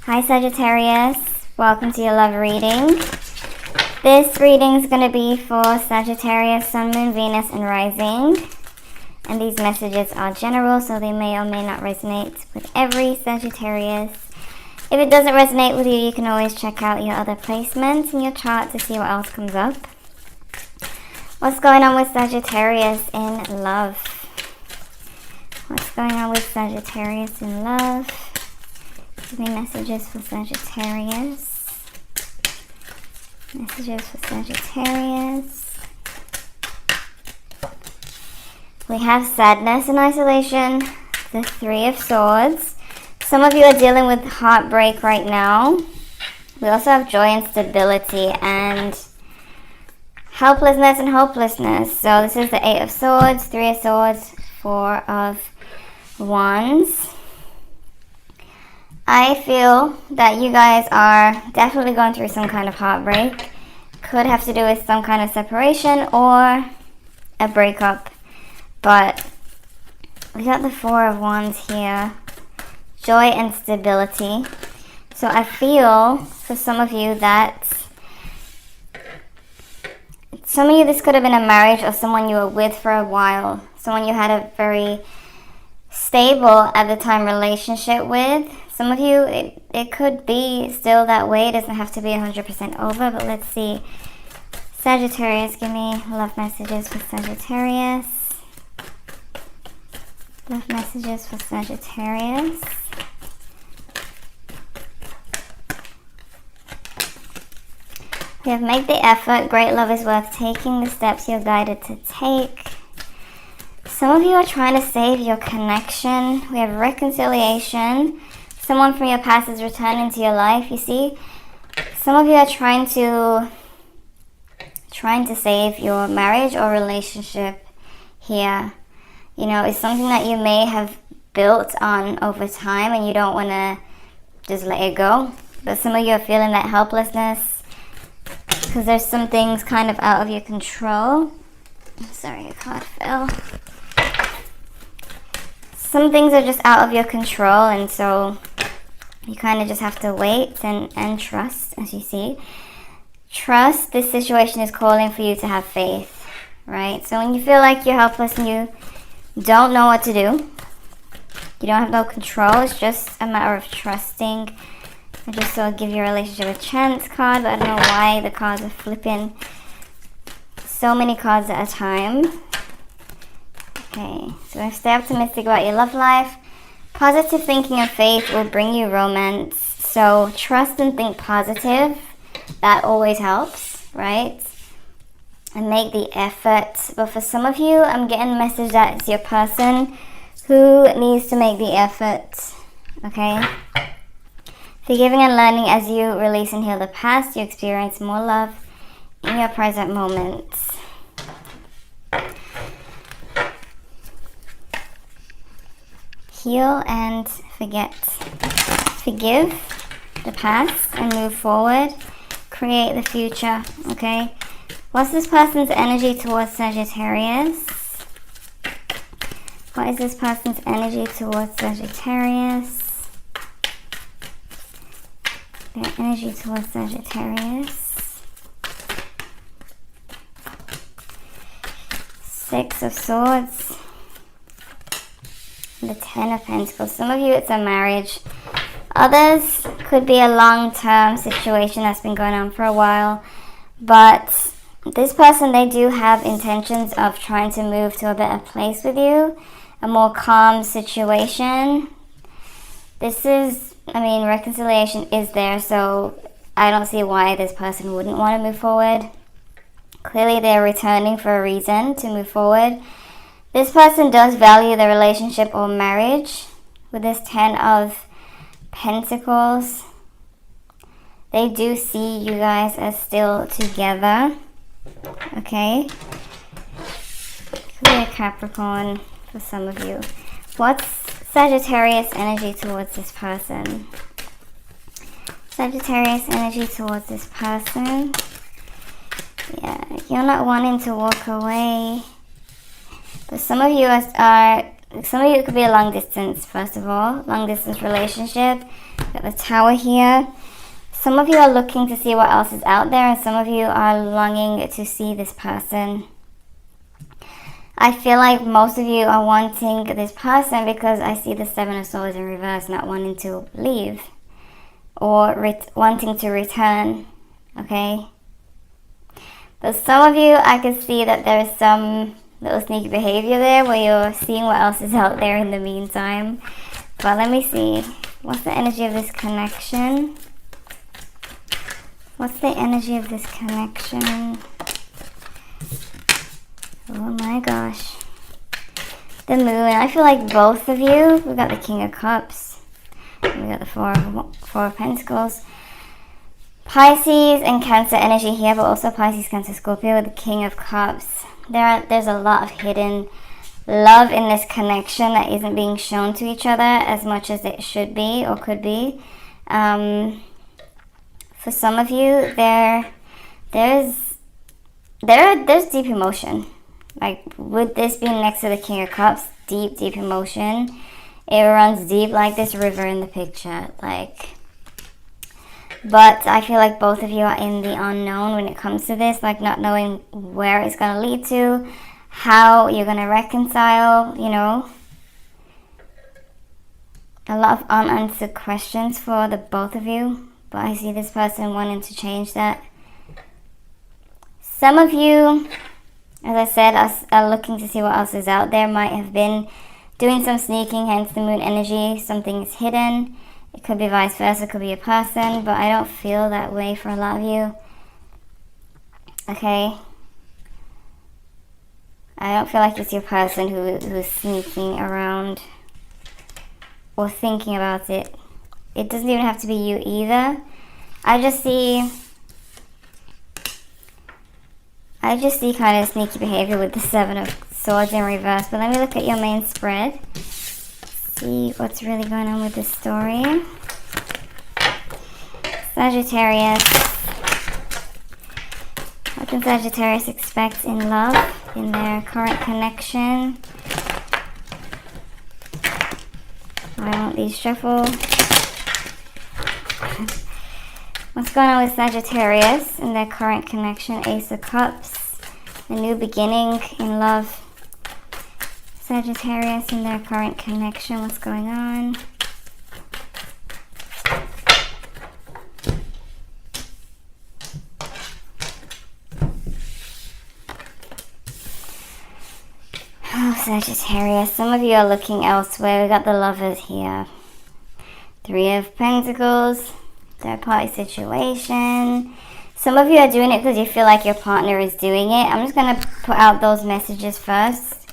Hi Sagittarius, welcome to your love reading. This reading is going to be for Sagittarius, Sun, Moon, Venus, and Rising. And these messages are general, so they may or may not resonate with every Sagittarius. If it doesn't resonate with you, you can always check out your other placements in your chart to see what else comes up. What's going on with Sagittarius in love? What's going on with Sagittarius in love? Give me messages for Sagittarius. Messages for Sagittarius. We have sadness and isolation, the Three of Swords. Some of you are dealing with heartbreak right now. We also have joy and stability and helplessness and hopelessness. So this is the Eight of Swords, Three of Swords, Four of Wands. I feel that you guys are definitely going through some kind of heartbreak. Could have to do with some kind of separation or a breakup. But we got the Four of Wands here. Joy and stability. So I feel for some of you that this could have been a marriage or someone you were with for a while. Someone you had a very stable at the time relationship with. Some of you, it could be still that way. It doesn't have to be 100% over, but let's see. Sagittarius, give me love messages for Sagittarius. Love messages for Sagittarius. We have make the effort. Great love is worth taking. The steps you're guided to take. Some of you are trying to save your connection. We have reconciliation. Someone from your past is returning into your life, you see. Some of you are trying to save your marriage or relationship here. You know, it's something that you may have built on over time and you don't want to just let it go. But some of you are feeling that helplessness because there's some things kind of out of your control. Sorry, a card fell. Some things are just out of your control, and so you kind of just have to wait and trust, as you see. Trust, this situation is calling for you to have faith, right? So when you feel like you're helpless and you don't know what to do, you don't have no control, it's just a matter of trusting. I just saw give your relationship a chance card, but I don't know why the cards are flipping so many cards at a time. Okay, so stay optimistic about your love life. Positive thinking and faith will bring you romance. So trust and think positive. That always helps, right? And make the effort. But for some of you, I'm getting the message that it's your person who needs to make the effort. Okay? Forgiving and learning as you release and heal the past, you experience more love in your present moments. Heal and forget. Forgive the past and move forward. Create the future, okay? What's this person's energy towards Sagittarius? What is this person's energy towards Sagittarius? Their energy towards Sagittarius. Six of Swords. The Ten of Pentacles. Some of you, it's a marriage. Others could be a long-term situation that's been going on for a while. But this person, they do have intentions of trying to move to a better place with you. A more calm situation. This is, reconciliation is there. So I don't see why this person wouldn't want to move forward. Clearly, they're returning for a reason to move forward. This person does value the relationship or marriage. With this Ten of Pentacles, they do see you guys as still together. Okay? Could be a Capricorn for some of you. What's Sagittarius energy towards this person? Sagittarius energy towards this person. Yeah, you're not wanting to walk away. But some of you are some of you, it could be a long distance, first of all. Long distance relationship. Got the Tower here. Some of you are looking to see what else is out there, and some of you are longing to see this person. I feel like most of you are wanting this person because I see the Seven of Swords in reverse, not wanting to leave or wanting to return, okay? But some of you, I can see that there is some little sneaky behavior there where you're seeing what else is out there in the meantime. But let me see. What's the energy of this connection? What's the energy of this connection? Oh my gosh. The Moon. I feel like both of you, we got the King of Cups. We got the Four of Pentacles. Pisces and Cancer energy here, but also Pisces, Cancer, Scorpio with the King of Cups. There's a lot of hidden love in this connection that isn't being shown to each other as much as it should be or could be. For some of you, there's deep emotion. Like with this being next to the King of Cups, deep emotion. It runs deep like this river in the picture. But I feel like both of you are in the unknown when it comes to this, like not knowing where it's going to lead to, how you're going to reconcile, you know. A lot of unanswered questions for the both of you, but I see this person wanting to change that. Some of you, as I said, are looking to see what else is out there, might have been doing some sneaking, hence the Moon energy. Something is hidden. It could be vice versa, it could be a person, but I don't feel that way for a lot of you. Okay? I don't feel like it's your person who's sneaking around or thinking about it. It doesn't even have to be you either. I just see kind of sneaky behavior with the Seven of Swords in reverse. But let me look at your main spread. See what's really going on with this story. Sagittarius. What can Sagittarius expect in love, in their current connection? I want these shuffled. What's going on with Sagittarius in their current connection? Ace of Cups. A new beginning in love. Sagittarius in their current connection. What's going on? Oh, Sagittarius. Some of you are looking elsewhere. We got the Lovers here. Three of Pentacles. Third party situation. Some of you are doing it because you feel like your partner is doing it. I'm just going to put out those messages first,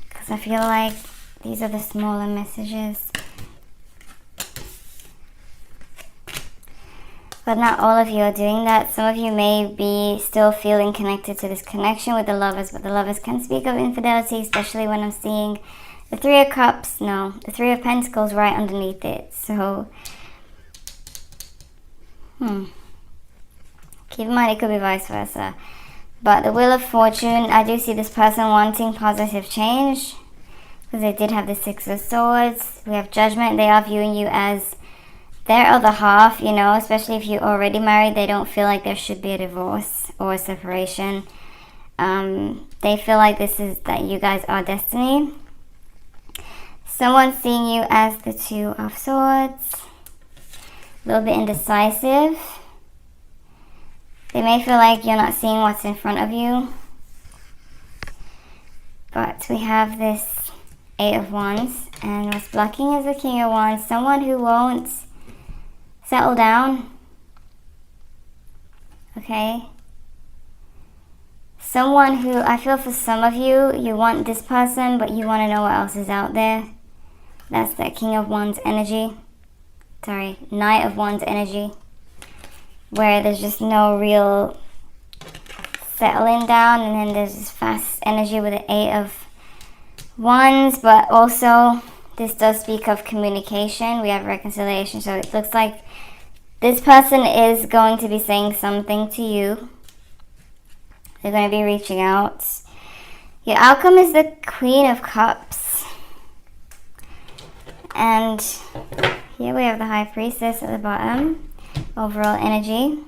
because I feel like these are the smaller messages. But not all of you are doing that. Some of you may be still feeling connected to this connection with the Lovers, but the Lovers can speak of infidelity, especially when I'm seeing the Three of Cups. No, the Three of Pentacles right underneath it. So, keep in mind it could be vice versa. But the Wheel of Fortune, I do see this person wanting positive change, because they did have the Six of Swords. We have Judgment. They are viewing you as their other half, you know, especially if you're already married. They don't feel like there should be a divorce or a separation. They feel like that you guys are destiny. Someone's seeing you as the Two of Swords. A little bit indecisive. They may feel like you're not seeing what's in front of you. But we have this Eight of Wands. And what's blocking is the King of Wands. Someone who won't settle down. Okay? Someone who, I feel for some of you, you want this person, but you want to know what else is out there. That's that King of Wands energy. Sorry, Knight of Wands energy. Where there's just no real settling down, and then there's this fast energy with the Eight of Wands. But also, this does speak of communication. We have reconciliation, so it looks like this person is going to be saying something to you. They're going to be reaching out. Your outcome is the Queen of Cups. And here we have the High Priestess at the bottom. Overall energy.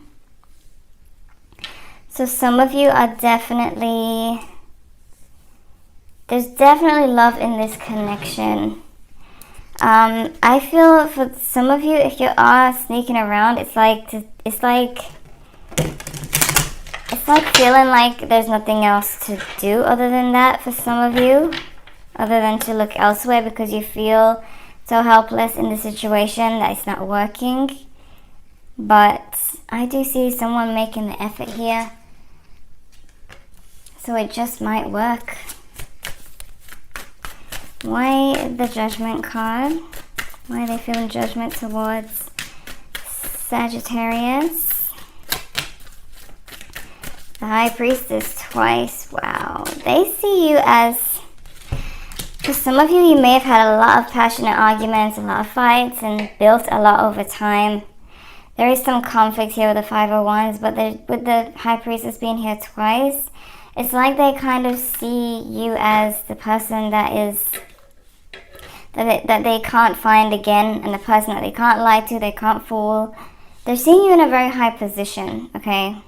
So some of you are definitely... There's definitely love in this connection. I feel for some of you, if you are sneaking around, it's like feeling like there's nothing else to do other than that for some of you, other than to look elsewhere because you feel so helpless in the situation that it's not working. But I do see someone making the effort here, so it just might work. Why the Judgment card? Why are they feeling judgment towards Sagittarius? The High Priestess twice. Wow. They see you as... For some of you, you may have had a lot of passionate arguments, a lot of fights, and built a lot over time. There is some conflict here with the Five of Wands, but with the High Priestess being here twice, it's like they kind of see you as the person that they can't find again, and the person that they can't lie to, they can't fool. They're seeing you in a very high position, okay?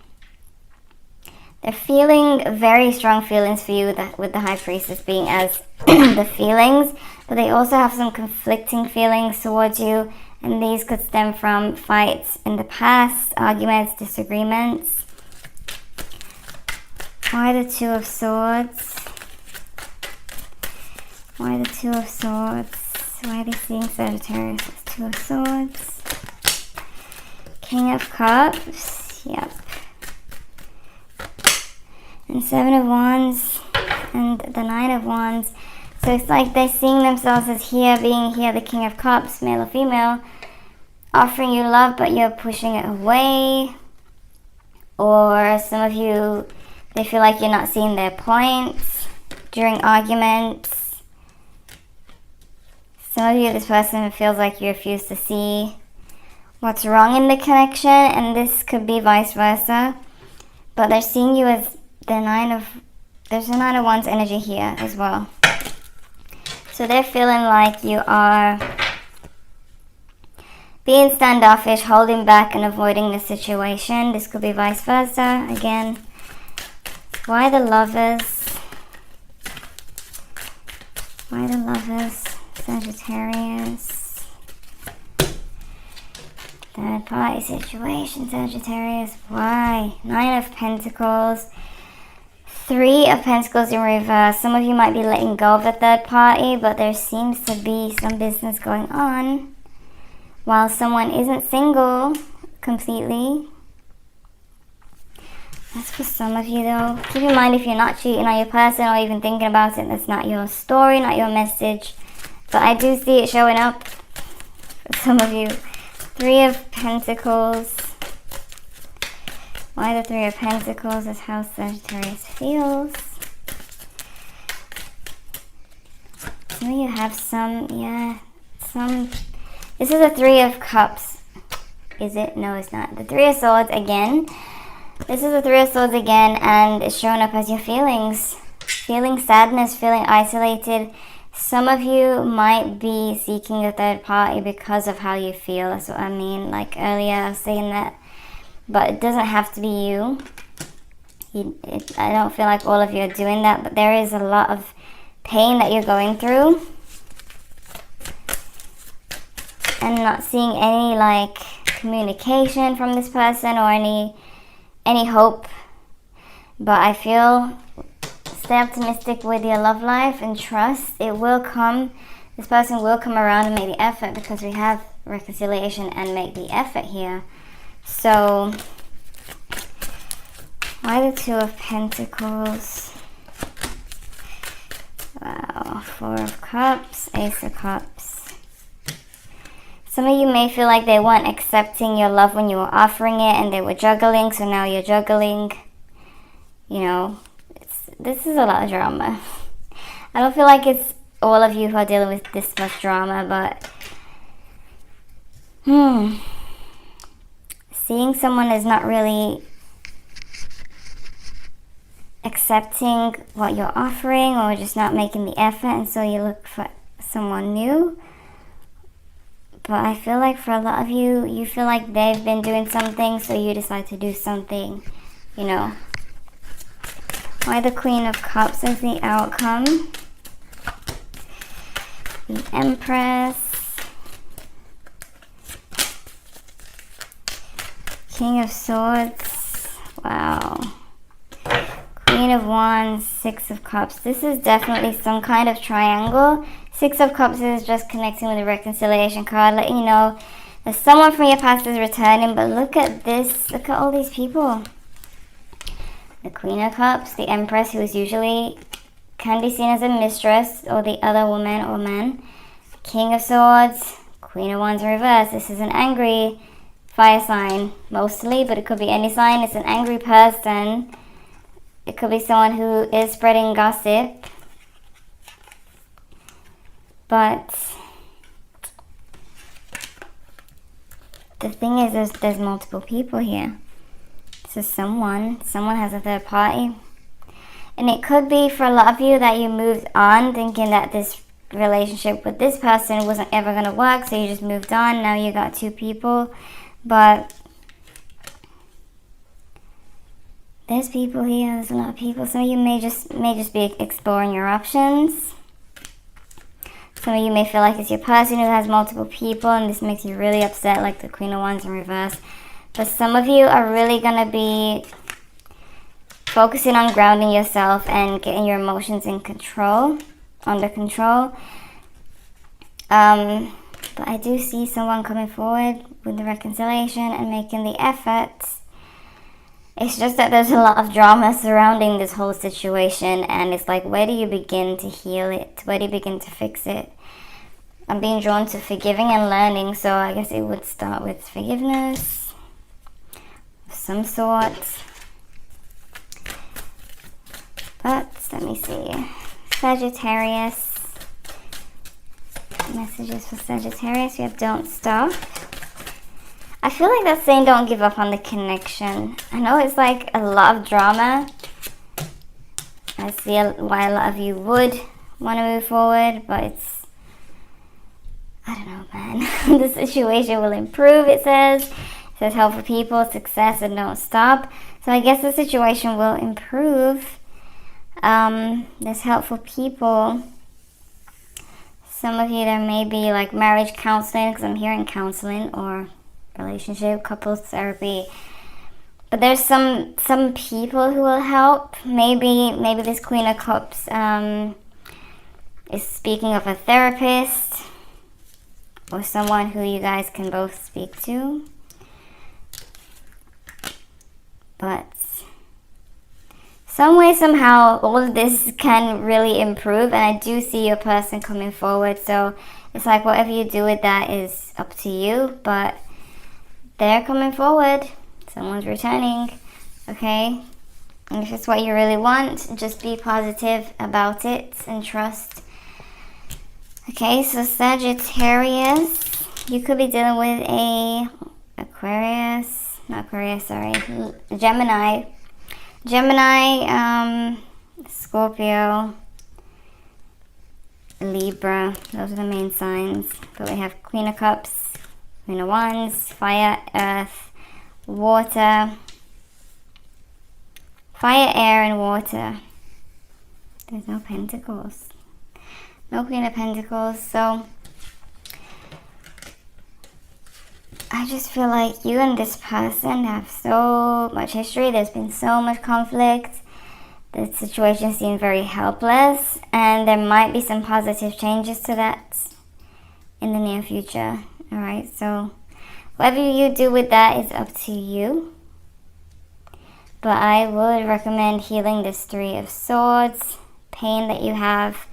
They're feeling very strong feelings for you with the High Priestess being as the feelings, but they also have some conflicting feelings towards you, and these could stem from fights in the past, arguments, disagreements. Why the Two of Swords? Why the Two of Swords? Why are they seeing Sagittarius as Two of Swords? King of Cups. Yep. And Seven of Wands. And the Nine of Wands. So it's like they're seeing themselves as here, being here, the King of Cups, male or female, offering you love, but you're pushing it away. Or some of you, they feel like you're not seeing their points during arguments. Some of you, this person feels like you refuse to see what's wrong in the connection, and this could be vice versa. But they're seeing you as there's a Nine of Wands energy here as well. So they're feeling like you are being standoffish, holding back and avoiding the situation. This could be vice versa. Again, why the Lovers? Why the Lovers? Sagittarius. Third party situation, Sagittarius. Why? Nine of Pentacles. Three of Pentacles in reverse. Some of you might be letting go of the third party, but there seems to be some business going on while someone isn't single completely. That's for some of you though. Keep in mind, if you're not cheating on your person or even thinking about it, that's not your story, not your message. But I do see it showing up for some of you. Three of Pentacles. Why the Three of Pentacles is how Sagittarius feels. So you have some. This is a Three of Cups. Is it? No, it's not. The Three of Swords again. This is the Three of Swords again, and it's showing up as your feelings. Feeling sadness, feeling isolated. Some of you might be seeking a third party because of how you feel. That's what I mean. Like earlier, I was saying that. But it doesn't have to be you. I don't feel like all of you are doing that, but there is a lot of pain that you're going through. And not seeing any like communication from this person or any hope. But I feel, stay optimistic with your love life and trust. It will come. This person will come around and make the effort, because we have reconciliation and make the effort here. So, why the Two of Pentacles? Wow, Four of Cups, Ace of Cups. Some of you may feel like they weren't accepting your love when you were offering it, and they were juggling, so now you're juggling. You know, this is a lot of drama. I don't feel like it's all of you who are dealing with this much drama, but seeing someone is not really accepting what you're offering, or just not making the effort, and so you look for someone new. But I feel like for a lot of you, you feel like they've been doing something, so you decide to do something, you know. Why the Queen of Cups is the outcome? The Empress. King of Swords. Wow. Queen of Wands, Six of Cups. This is definitely some kind of triangle. Six of Cups is just connecting with the reconciliation card, letting you know that someone from your past is returning. But look at this. Look at all these people. The Queen of Cups, the Empress, who is usually can be seen as a mistress, or the other woman or man. King of Swords, Queen of Wands in reverse. This is an angry fire sign, mostly, but it could be any sign. It's an angry person. It could be someone who is spreading gossip. But the thing is, there's multiple people here. So someone has a third party. And it could be for a lot of you that you moved on thinking that this relationship with this person wasn't ever going to work, so you just moved on. Now you got two people. But there's people here. There's a lot of people. Some of you may just be exploring your options. Some of you may feel like it's your person who has multiple people, and this makes you really upset, like the Queen of Wands in reverse. But some of you are really going to be focusing on grounding yourself and getting your emotions in control, under control. But I do see someone coming forward with the reconciliation and making the efforts. It's just that there's a lot of drama surrounding this whole situation, and it's like, where do you begin to heal it? Where do you begin to fix it? I'm being drawn to forgiving and learning, so I guess it would start with forgiveness of some sort. But let me see. Sagittarius. Messages for Sagittarius. We have don't stop. I feel like that's saying don't give up on the connection. I know it's like a lot of drama. I see why a lot of you would want to move forward, but it's, I don't know, man. The situation will improve, it says. It says help for people, success, and don't stop. So I guess the situation will improve. There's helpful people. Some of you, there may be like marriage counseling, because I'm hearing counseling, or relationship, couples therapy. But there's some people who will help. Maybe this Queen of Cups is speaking of a therapist, or someone who you guys can both speak to. But some way, somehow, all of this can really improve, and I do see your person coming forward. So it's like whatever you do with that is up to you, but they're coming forward. Someone's returning, okay? And if it's what you really want, just be positive about it and trust. Okay, so Sagittarius, you could be dealing with Gemini, Scorpio, Libra. Those are the main signs. But we have Queen of Cups, Queen of Wands, Fire, Earth, Water. Fire, air, and water. There's no Pentacles. No Queen of Pentacles. So I just feel like you and this person have so much history. There's been so much conflict. The situation seems very helpless, and there might be some positive changes to that in the near future. Alright, so whatever you do with that is up to you. But I would recommend healing this Three of Swords, pain that you have,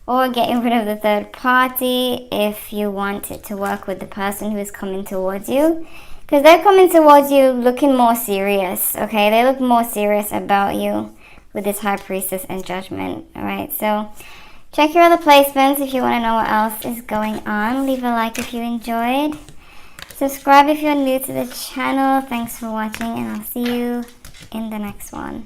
or getting rid of the third party if you want it to work with the person who is coming towards you. Because they're coming towards you looking more serious, okay? They look more serious about you with this High Priestess and Judgment, alright? So check your other placements if you want to know what else is going on. Leave a like if you enjoyed. Subscribe if you're new to the channel. Thanks for watching, and I'll see you in the next one.